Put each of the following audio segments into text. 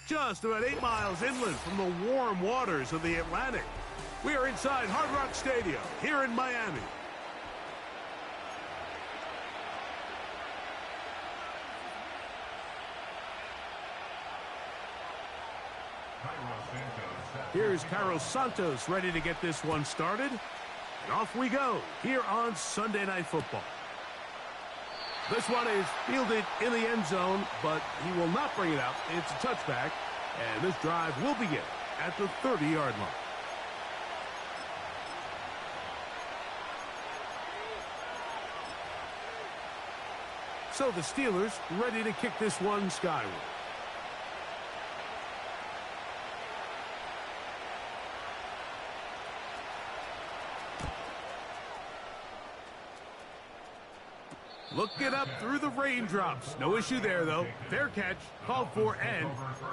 Just about 8 miles inland from the warm waters of the Atlantic, we are inside Hard Rock Stadium here in Miami. Here's Carlos Santos ready to get this one started. And off we go here on Sunday Night Football. This one is fielded in the end zone, but he will not bring it out. It's a touchback, and this drive will begin at the 30-yard line. So the Steelers ready to kick this one skyward. Look it up through the raindrops. No issue there, though. Fair catch, called for, and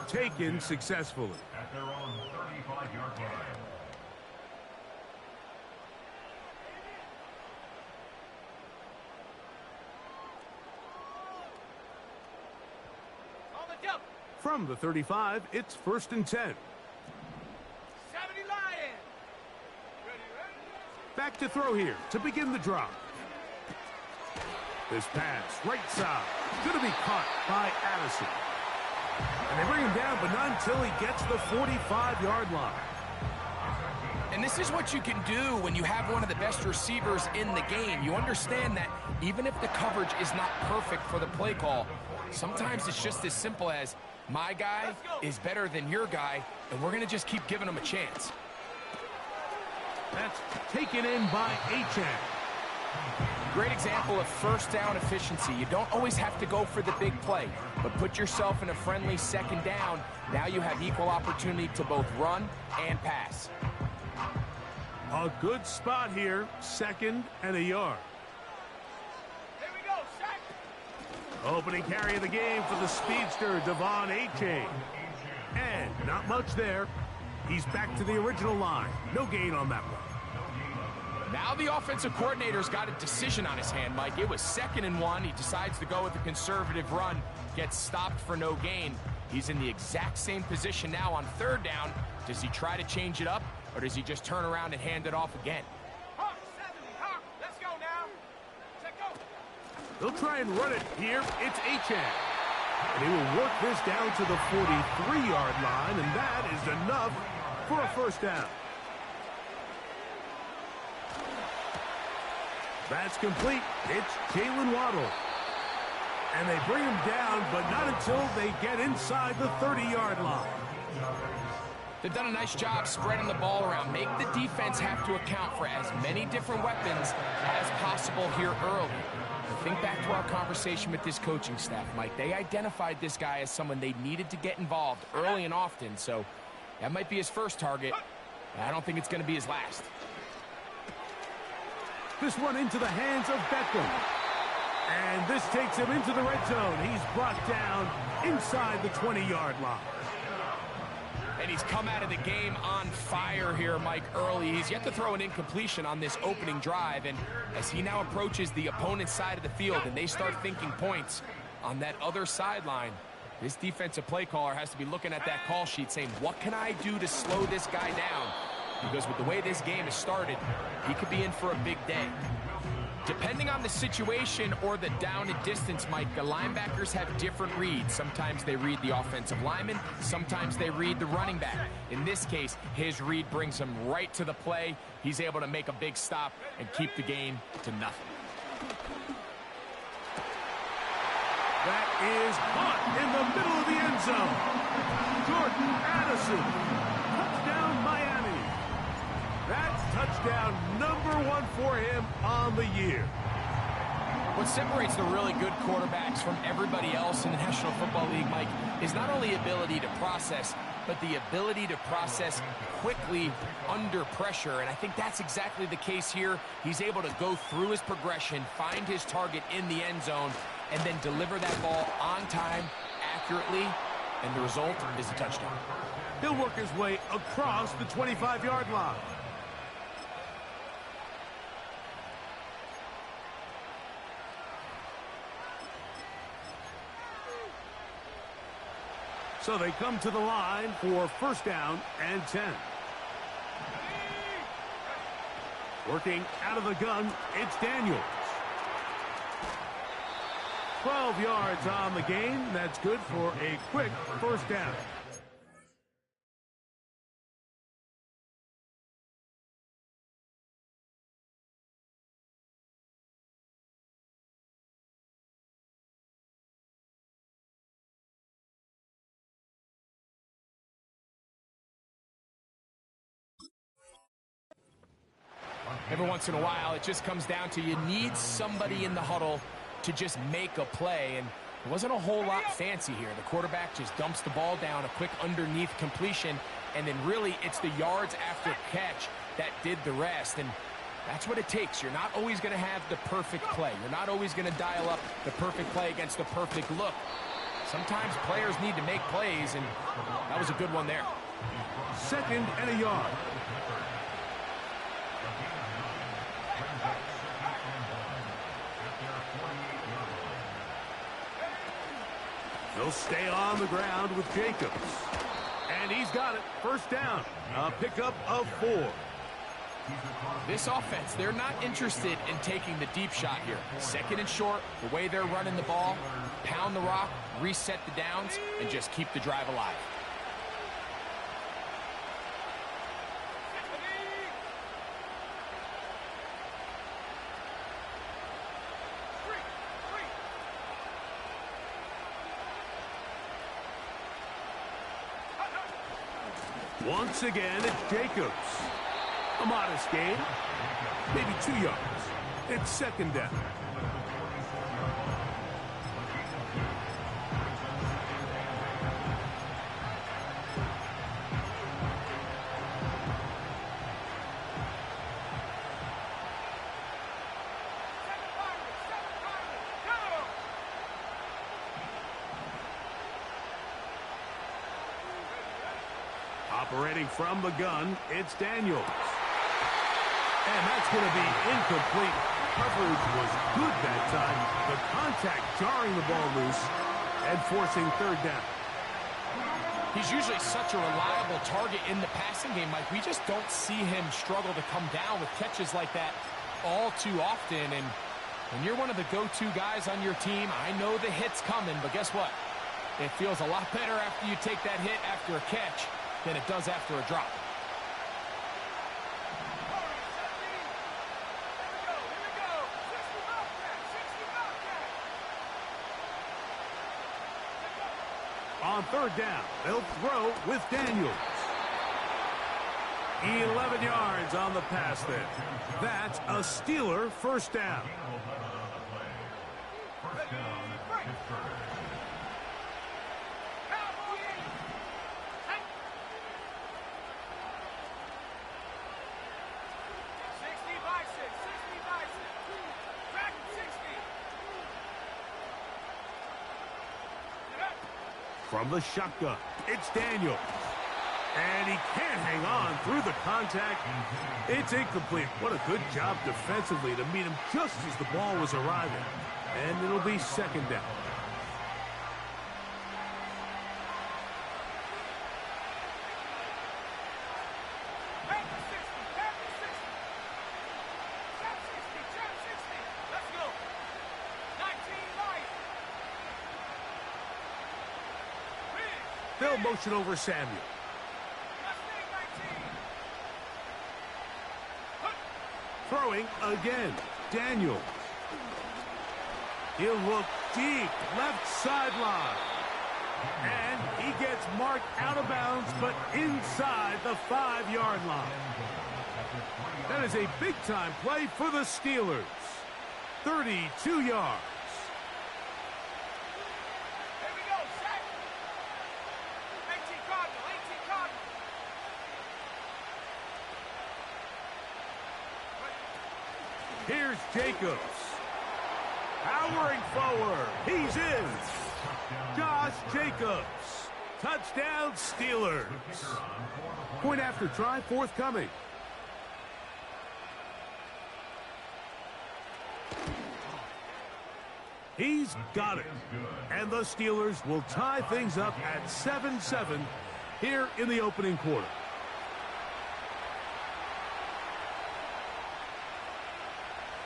taken successfully. At their own 35-yard line. From the 35, it's 1st and 10. 70 Lion. Back to throw here to begin the drive. This pass, right side, going to be caught by Addison. And they bring him down, but not until he gets the 45-yard line. And this is what you can do when you have one of the best receivers in the game. You understand that even if the coverage is not perfect for the play call, sometimes it's just as simple as, my guy is better than your guy, and we're going to just keep giving him a chance. That's taken in by Achan. Great example of first down efficiency. You don't always have to go for the big play, but put yourself in a friendly second down. Now you have equal opportunity to both run and pass. A good spot here, 2nd and a yard. Here we go, sack. Opening carry of the game for the speedster, Devon Achane. And not much there. He's back to the original line. No gain on that one. Now the offensive coordinator's got a decision on his hand, Mike. It was 2nd and 1. He decides to go with a conservative run, gets stopped for no gain. He's in the exact same position now on 3rd down. Does he try to change it up, or does he just turn around and hand it off again? Let's go now. Check go. They'll try and run it here. It's Achan. And he will work this down to the 43-yard line, and that is enough for a 1st down. That's complete. It's Jalen Waddle. And they bring him down, but not until they get inside the 30-yard line. They've done a nice job spreading the ball around. Make the defense have to account for as many different weapons as possible here early. Think back to our conversation with this coaching staff, Mike. They identified this guy as someone they needed to get involved early and often, so that might be his first target. I don't think it's going to be his last. This one into the hands of Beckham. And this takes him into the red zone. He's brought down inside the 20-yard line. And he's come out of the game on fire here, Mike, early. He's yet to throw an incompletion on this opening drive. And as he now approaches the opponent's side of the field and they start thinking points on that other sideline, this defensive play caller has to be looking at that call sheet saying, what can I do to slow this guy down? Because with the way this game has started, he could be in for a big day. Depending on the situation or the down and distance, Mike, the linebackers have different reads. Sometimes they read the offensive lineman. Sometimes they read the running back. In this case, his read brings him right to the play. He's able to make a big stop and keep the game to nothing. That is caught in the middle of the end zone. Jordan Addison. Touchdown, Miami. That's touchdown #1 for him on the year. What separates the really good quarterbacks from everybody else in the National Football League, Mike, is not only ability to process, but the ability to process quickly under pressure. And I think that's exactly the case here. He's able to go through his progression, find his target in the end zone, and then deliver that ball on time, accurately, and the result is a touchdown. He'll work his way across the 25-yard line. So they come to the line for first down and 10. Working out of the gun, it's Daniels. 12 yards on the game. That's good for a quick first down. Every once in a while, it just comes down to you need somebody in the huddle to just make a play, and it wasn't a whole lot fancy here. The quarterback just dumps the ball down, a quick underneath completion, and then really it's the yards after catch that did the rest, and that's what it takes. You're not always going to have the perfect play. You're not always going to dial up the perfect play against the perfect look. Sometimes players need to make plays, and that was a good one there. Second and a yard. He'll stay on the ground with Jacobs. And he's got it. First down. A pickup of 4. This offense, they're not interested in taking the deep shot here. Second and short, the way they're running the ball, pound the rock, reset the downs, and just keep the drive alive. Once again, it's Jacobs. A modest gain, maybe 2 yards. It's second down. Operating from the gun, it's Daniels. And that's going to be incomplete. Coverage was good that time. The contact jarring the ball loose and forcing third down. He's usually such a reliable target in the passing game, Mike. We just don't see him struggle to come down with catches like that all too often. And when you're one of the go-to guys on your team, I know the hit's coming, but guess what? It feels a lot better after you take that hit after a catch than it does after a drop. On third down, they'll throw with Daniels. 11 yards on the pass there. That's a Steeler first down. From the shotgun, it's Daniels. And he can't hang on through the contact. It's incomplete. What a good job defensively to meet him just as the ball was arriving. And it'll be second down. They'll motion over Samuel. Throwing again, Daniels. He'll look deep, left sideline. And he gets marked out of bounds, but inside the 5-yard line. That is a big-time play for the Steelers. 32 yards. Here's Jacobs. Powering forward. He's in. Josh Jacobs. Touchdown, Steelers. Point after try forthcoming. He's got it. And the Steelers will tie things up at 7-7 here in the opening quarter.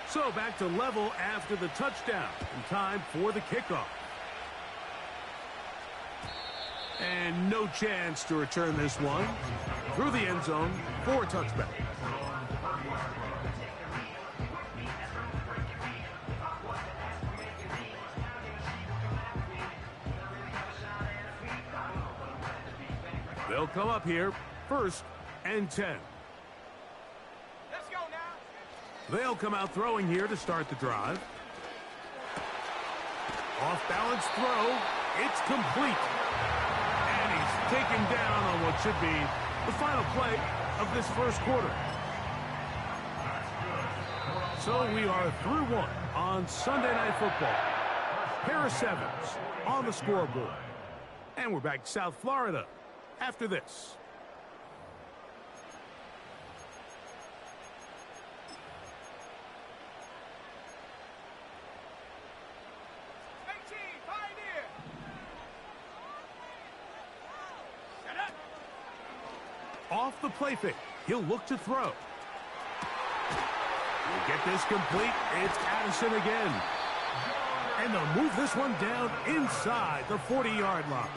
So back to level after the touchdown. And time for the kickoff. And no chance to return this one through the end zone for a touchback. They'll come up here, 1st and 10. Let's go now. They'll come out throwing here to start the drive. Off-balance throw. It's complete. And he's taken down on what should be the final play of this first quarter. So we are through one on Sunday Night Football. Pair of sevens on the scoreboard. And we're back to South Florida after this. Off the play fake, he'll look to throw. We'll get this complete. It's Addison again. And they'll move this one down inside the 40-yard line.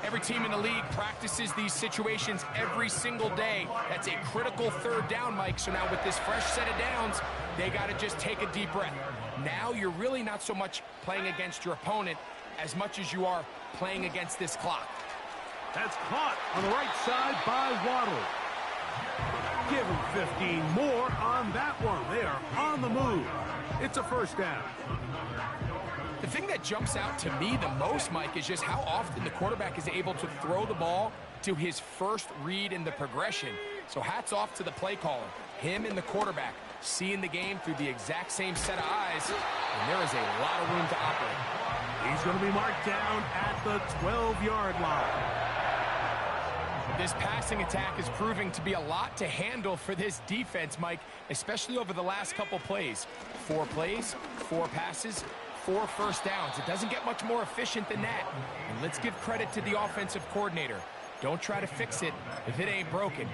Every team in the league practices these situations every single day. That's a critical third down, Mike. So now with this fresh set of downs, they got to just take a deep breath. Now you're really not so much playing against your opponent as much as you are playing against this clock. That's caught on the right side by Waddle. Give him 15 more on that one. They are on the move. It's a first down. The thing that jumps out to me the most, Mike, is just how often the quarterback is able to throw the ball to his first read in the progression. So hats off to the play caller. Him and the quarterback seeing the game through the exact same set of eyes, and there is a lot of room to operate. He's going to be marked down at the 12-yard line. This passing attack is proving to be a lot to handle for this defense, Mike, especially over the last couple plays. 4 plays, 4 passes, 4 first downs. It doesn't get much more efficient than that. And let's give credit to the offensive coordinator. Don't try to fix it if it ain't broken.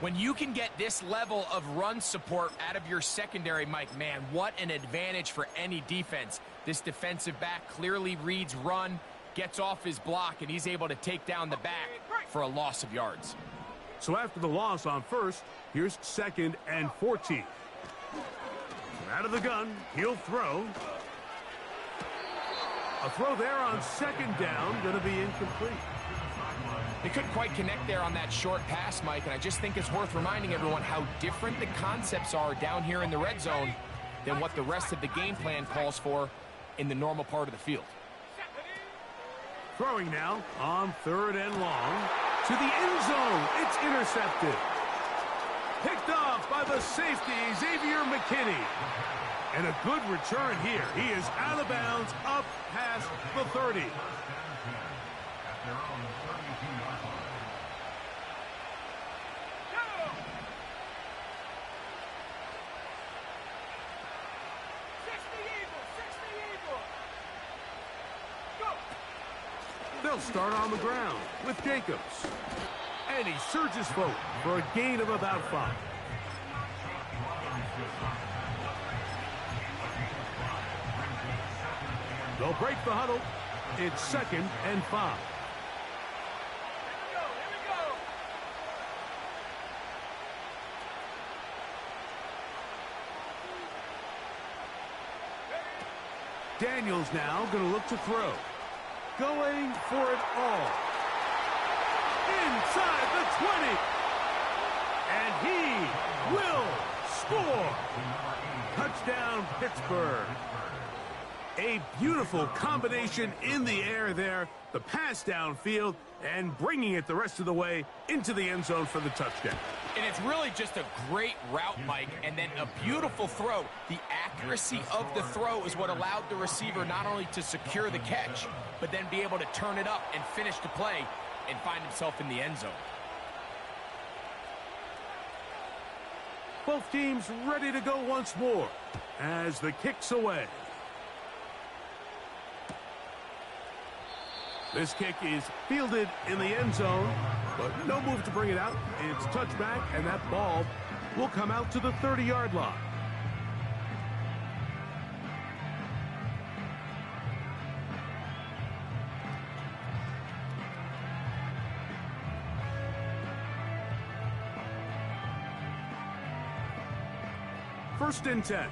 When you can get this level of run support out of your secondary, Mike, man, what an advantage for any defense. This defensive back clearly reads run, gets off his block, and he's able to take down the back for a loss of yards. So after the loss on first, here's 2nd and 14. Out of the gun, he'll throw. A throw there on 2nd down, going to be incomplete. They couldn't quite connect there on that short pass, Mike, and I just think it's worth reminding everyone how different the concepts are down here in the red zone than what the rest of the game plan calls for in the normal part of the field. Throwing now on 3rd and long to the end zone. It's intercepted. Picked off by the safety, Xavier McKinney. And a good return here. He is out of bounds up past the 30. They'll start on the ground with Jacobs. And he surges forward for a gain of about 5. They'll break the huddle. It's 2nd and 5. Daniels now going to look to throw. Going for it all. Inside the 20. And he will score. Touchdown, Pittsburgh. A beautiful combination in the air there. The pass downfield and bringing it the rest of the way into the end zone for the touchdown. And it's really just a great route, Mike, and then a beautiful throw. The accuracy of the throw is what allowed the receiver not only to secure the catch, but then be able to turn it up and finish the play and find himself in the end zone. Both teams ready to go once more as the kick's away. This kick is fielded in the end zone, but no move to bring it out. It's touchback, and that ball will come out to the 30-yard line. First and 10.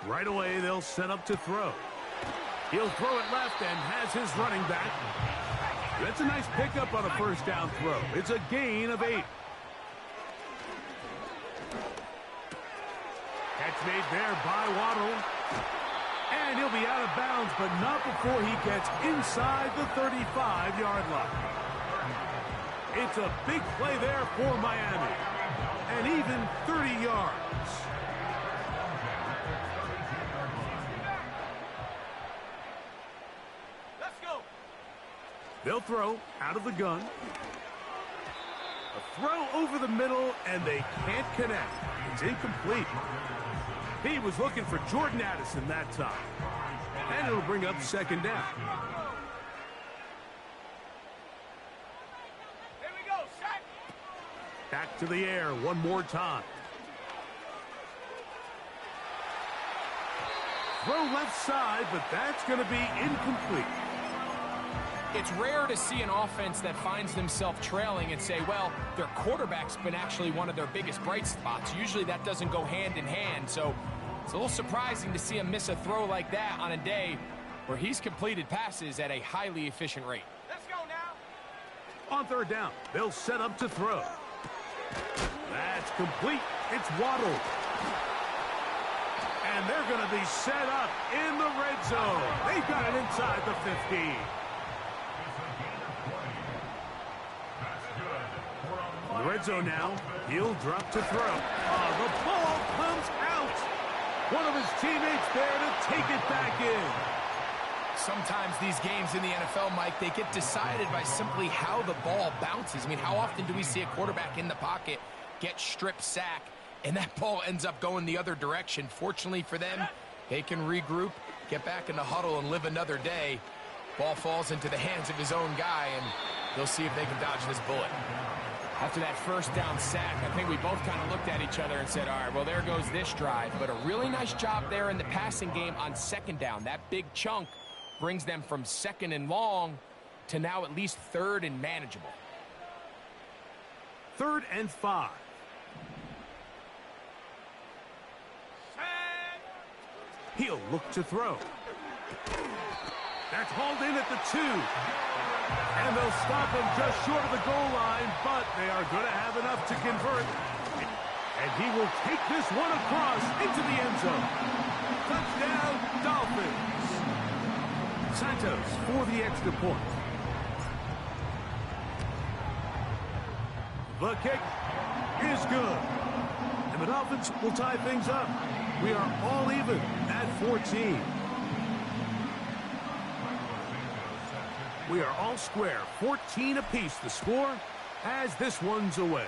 Right away, they'll set up to throw. He'll throw it left and has his running back. That's a nice pickup on a first down throw. It's a gain of 8. Catch made there by Waddle. And he'll be out of bounds, but not before he gets inside the 35-yard line. It's a big play there for Miami. And even 30 yards. They'll throw out of the gun. A throw over the middle, and they can't connect. It's incomplete. He was looking for Jordan Addison that time. And it'll bring up second down. Here we go, set. Back to the air one more time. Throw left side, but that's going to be incomplete. It's rare to see an offense that finds themselves trailing and say, well, their quarterback's been actually one of their biggest bright spots. Usually that doesn't go hand in hand, so it's a little surprising to see him miss a throw like that on a day where he's completed passes at a highly efficient rate. Let's go now. On third down, they'll set up to throw. That's complete. It's Waddle. And they're going to be set up in the red zone. They've got it inside the 15. In the red zone now, he'll drop to throw. The ball comes out. One of his teammates there to take it back in. Sometimes these games in the NFL, Mike, they get decided by simply how the ball bounces. I mean, how often do we see a quarterback in the pocket get strip sack, and that ball ends up going the other direction? Fortunately for them, they can regroup, get back in the huddle, and live another day. Ball falls into the hands of his own guy, and they'll see if they can dodge this bullet. After that first down sack, I think we both kind of looked at each other and said, all right, well, there goes this drive. But a really nice job there in the passing game on second down. That big chunk brings them from second and long to now at least third and manageable. 3rd and 5. He'll look to throw. That's hauled in at the 2. And they'll stop him just short of the goal line, but they are going to have enough to convert. And he will take this one across into the end zone. Touchdown, Dolphins. Santos for the extra point. The kick is good. And the Dolphins will tie things up. We are all even at 14. We are all square, 14 apiece the score as this one's away.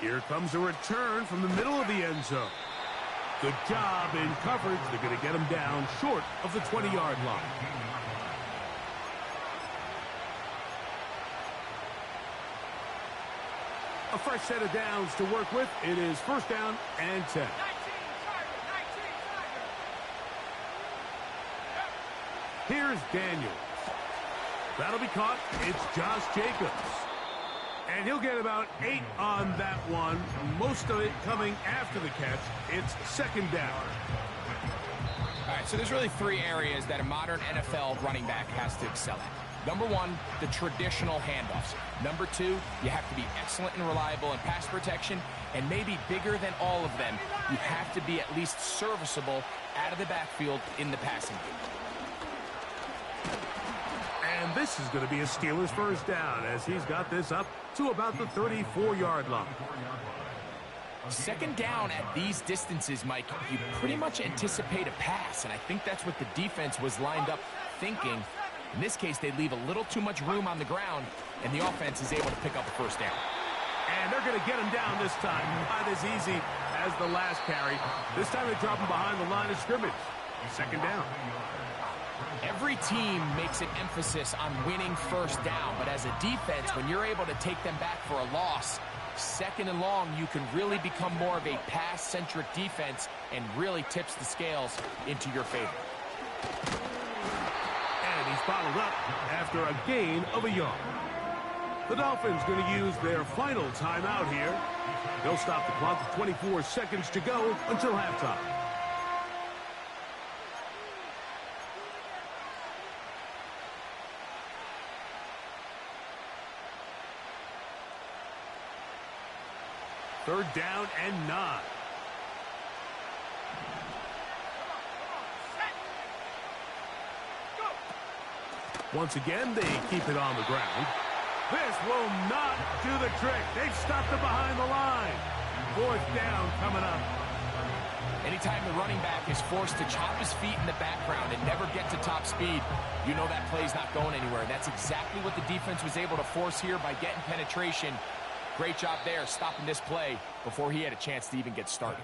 Here comes a return from the middle of the end zone. Good job in coverage. They're going to get him down short of the 20-yard line. A fresh set of downs to work with. It is first down and 10. Here's Daniels. That'll be caught. It's Josh Jacobs. And he'll get about 8 on that one. Most of it coming after the catch. It's second down. All right, so there's really 3 areas that a modern NFL running back has to excel at. Number 1, the traditional handoffs. Number 2, you have to be excellent and reliable in pass protection. And maybe bigger than all of them, you have to be at least serviceable out of the backfield in the passing game. And this is going to be a Steelers first down as he's got this up to about the 34-yard line. Second down at these distances, Mike, you pretty much anticipate a pass, and I think that's what the defense was lined up thinking. In this case, they leave a little too much room on the ground, and the offense is able to pick up a first down. And they're going to get him down this time. Not as easy as the last carry. This time they drop him behind the line of scrimmage. Second down. Every team makes an emphasis on winning first down, but as a defense, when you're able to take them back for a loss, second and long, you can really become more of a pass-centric defense and really tips the scales into your favor. And he's bottled up after a gain of a yard. The Dolphins going to use their final timeout here. They'll stop the clock with 24 seconds to go until halftime. Third down and 9. Once again, they keep it on the ground. This will not do the trick. They've stopped it behind the line. Fourth down coming up. Anytime the running back is forced to chop his feet in the background and never get to top speed, you know that play's not going anywhere. That's exactly what the defense was able to force here by getting penetration. Great job there, stopping this play before he had a chance to even get started.